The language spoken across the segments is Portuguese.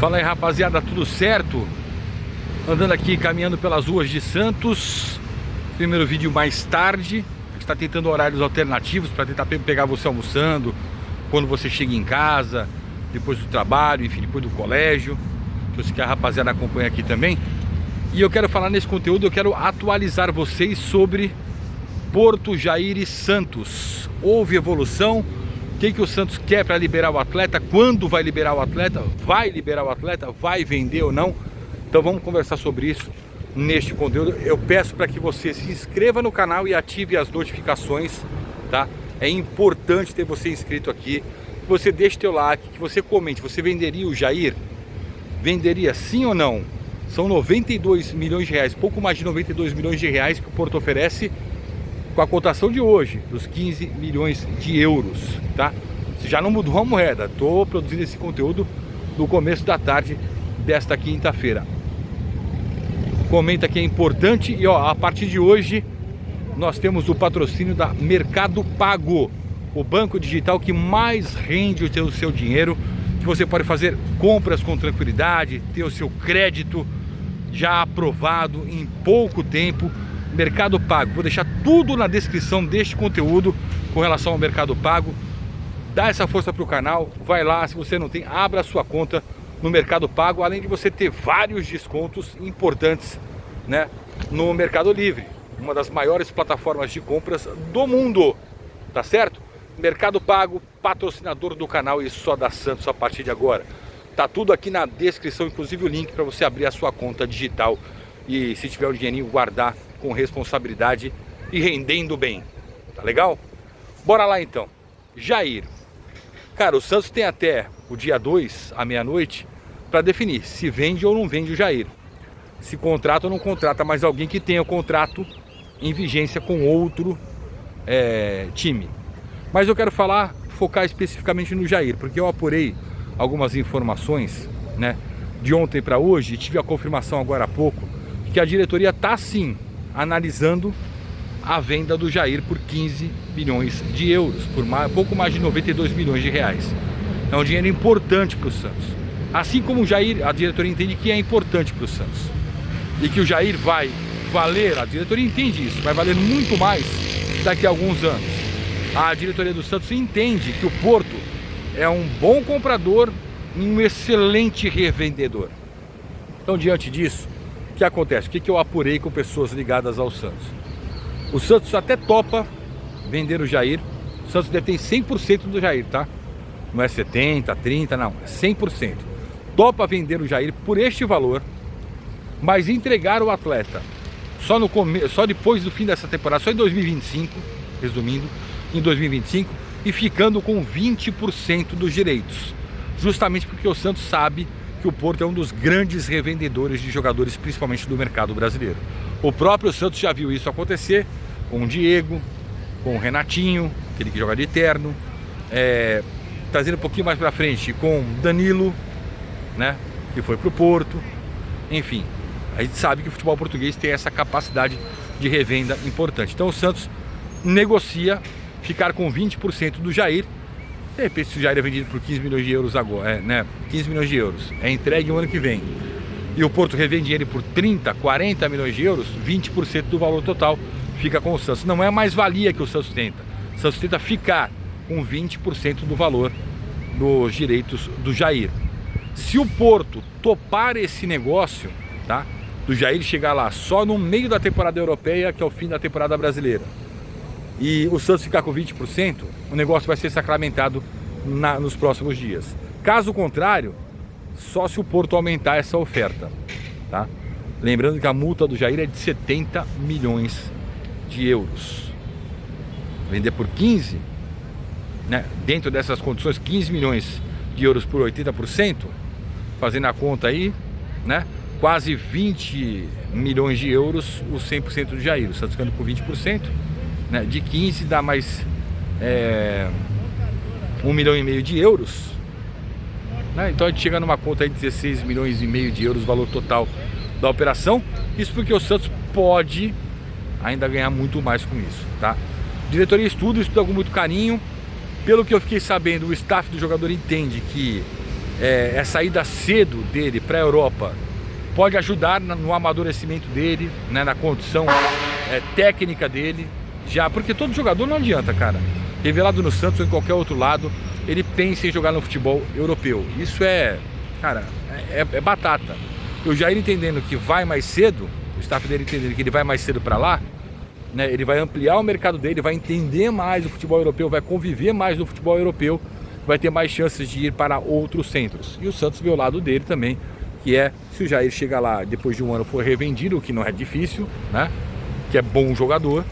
Fala aí, rapaziada, tudo certo? Andando aqui, caminhando pelas ruas de Santos. Primeiro vídeo mais tarde. A gente está tentando horários alternativos para tentar pegar você almoçando, quando você chega em casa, depois do trabalho, enfim, depois do colégio. Eu sei que a rapaziada acompanha aqui também. E eu quero falar nesse conteúdo, eu quero atualizar vocês sobre Porto Jair e Santos. Houve evolução? O que o Santos quer para liberar o atleta? Quando vai liberar o atleta? Vai liberar o atleta? Vai vender ou não? Então vamos conversar sobre isso neste conteúdo. Eu peço para que você se inscreva no canal e ative as notificações, tá? É importante ter você inscrito aqui, que você deixe teu like, que você comente. Você venderia o Jair? Venderia sim ou não? São 92 milhões de reais, pouco mais de 92 milhões de reais que o Porto oferece com a cotação de hoje, dos 15 milhões de euros, tá? Já não mudou a moeda. Estou produzindo esse conteúdo no começo da tarde desta quinta-feira. Comenta que é importante. E ó, a partir de hoje nós temos o patrocínio da Mercado Pago, o banco digital que mais rende o seu dinheiro, que você pode fazer compras com tranquilidade, ter o seu crédito já aprovado em pouco tempo. Mercado Pago, vou deixar tudo na descrição deste conteúdo com relação ao Mercado Pago. Dá essa força para o canal, vai lá, se você não tem, abra a sua conta no Mercado Pago, além de você ter vários descontos importantes, né, no Mercado Livre, uma das maiores plataformas de compras do mundo, tá certo? Mercado Pago, patrocinador do canal e só da Santos a partir de agora. Tá tudo aqui na descrição, inclusive o link para você abrir a sua conta digital e, se tiver o dinheirinho, guardar com responsabilidade e rendendo bem, tá legal? Bora lá então. Jair, cara, o Santos tem até o dia 2 à meia-noite para definir se vende ou não vende o Jair, se contrata ou não contrata mais alguém que tenha o contrato em vigência com outro time. Mas eu quero focar especificamente no Jair, porque eu apurei algumas informações, né, de ontem para hoje, e tive a confirmação agora há pouco que a diretoria está sim analisando a venda do Jair por 15 milhões de euros, por pouco mais de 92 milhões de reais. É um dinheiro importante para o Santos. Assim como o Jair, a diretoria entende que é importante para o Santos. E que o Jair vai valer, a diretoria entende isso, vai valer muito mais daqui a alguns anos. A diretoria do Santos entende que o Porto é um bom comprador e um excelente revendedor. Então, diante disso, o que acontece? O que eu apurei com pessoas ligadas ao Santos? O Santos até topa vender o Jair. O Santos detém 100% do Jair, tá? Não é 70, 30, não, é 100%. Topa vender o Jair por este valor, mas entregar o atleta só depois do fim dessa temporada, só em 2025, resumindo, em 2025, e ficando com 20% dos direitos. Justamente porque o Santos sabe que o Porto é um dos grandes revendedores de jogadores, principalmente do mercado brasileiro. O próprio Santos já viu isso acontecer com o Diego, com o Renatinho, aquele que joga de terno, trazendo um pouquinho mais para frente com o Danilo, né, que foi para o Porto. Enfim, a gente sabe que o futebol português tem essa capacidade de revenda importante. Então o Santos negocia ficar com 20% do Jair. De repente, se o Jair é vendido por 15 milhões de euros agora, né, 15 milhões de euros, é entregue o ano que vem, e o Porto revende ele por 30, 40 milhões de euros, 20% do valor total fica com o Santos. Não é a mais-valia que o Santos tenta. O Santos tenta ficar com 20% do valor dos direitos do Jair. Se o Porto topar esse negócio, tá, do Jair chegar lá só no meio da temporada europeia, que é o fim da temporada brasileira, e o Santos ficar com 20%, o negócio vai ser sacramentado nos próximos dias. Caso contrário, só se o Porto aumentar essa oferta, tá? Lembrando que a multa do Jair é de 70 milhões de euros. Vender por 15, né, dentro dessas condições, 15 milhões de euros por 80%, fazendo a conta aí, né, quase 20 milhões de euros o 100% do Jair. O Santos ficando com 20%, né, de 15 dá mais 1,5 milhão de euros, né? Então a gente chega numa conta aí de 16 milhões e meio de euros, valor total da operação. Isso porque o Santos pode ainda ganhar muito mais com isso, tá? Diretoria estuda com muito carinho. Pelo que eu fiquei sabendo, o staff do jogador entende que saída cedo dele para a Europa pode ajudar no amadurecimento dele, né, na condição técnica dele, já, porque todo jogador não adianta, cara, revelado no Santos ou em qualquer outro lado, ele pensa em jogar no futebol europeu. Isso cara, é batata. O Jair entendendo que vai mais cedo, o staff dele entendendo que ele vai mais cedo para lá, né, ele vai ampliar o mercado dele, vai entender mais o futebol europeu, vai conviver mais no futebol europeu, vai ter mais chances de ir para outros centros. E o Santos vê o lado dele também, que se o Jair chegar lá depois de um ano for revendido, o que não é difícil, né, que é bom jogador,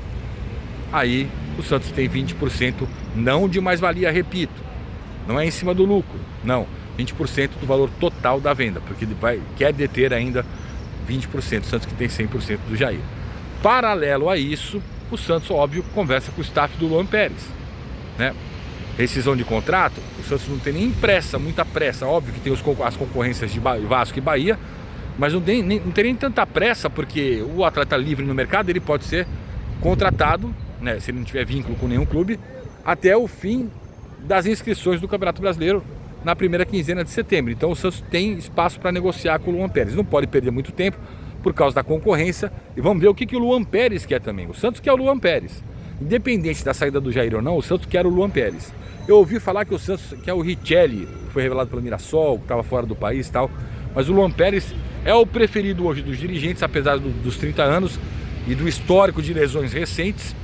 aí o Santos tem 20%, não de mais-valia, repito, não é em cima do lucro, não, 20% do valor total da venda, porque ele quer deter ainda 20%, o Santos que tem 100% do Jair. Paralelo a isso, o Santos, óbvio, conversa com o staff do Luan Pérez, né? Rescisão de contrato, o Santos não tem nem muita pressa, óbvio que tem as concorrências de Vasco e Bahia, mas não tem nem tanta pressa, porque o atleta livre no mercado, ele pode ser contratado, né, se ele não tiver vínculo com nenhum clube, até o fim das inscrições do Campeonato Brasileiro na primeira quinzena de setembro. Então o Santos tem espaço para negociar com o Luan Pérez, não pode perder muito tempo por causa da concorrência, e vamos ver o que o Luan Pérez quer também. O Santos quer o Luan Pérez, independente da saída do Jair ou não, o Santos quer o Luan Pérez. Eu ouvi falar que o Santos quer o Richelli, que foi revelado pelo Mirassol, que estava fora do país e tal, mas o Luan Pérez é o preferido hoje dos dirigentes, apesar dos 30 anos e do histórico de lesões recentes,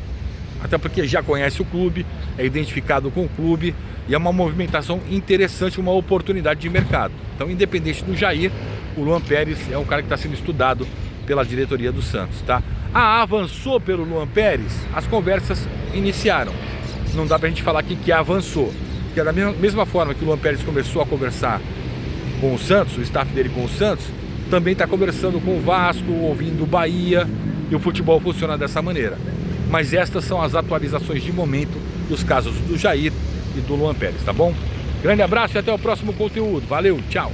até porque já conhece o clube, é identificado com o clube e é uma movimentação interessante, uma oportunidade de mercado. Então, independente do Jair, o Luan Pérez é um cara que está sendo estudado pela diretoria do Santos, tá? Avançou pelo Luan Pérez? As conversas iniciaram. Não dá pra gente falar aqui que avançou, porque da mesma forma que o Luan Pérez começou a conversar com o Santos, o staff dele com o Santos, também está conversando com o Vasco, ouvindo o Bahia, e o futebol funciona dessa maneira. Mas estas são as atualizações de momento dos casos do Jair e do Luan Pérez, tá bom? Grande abraço e até o próximo conteúdo. Valeu, tchau!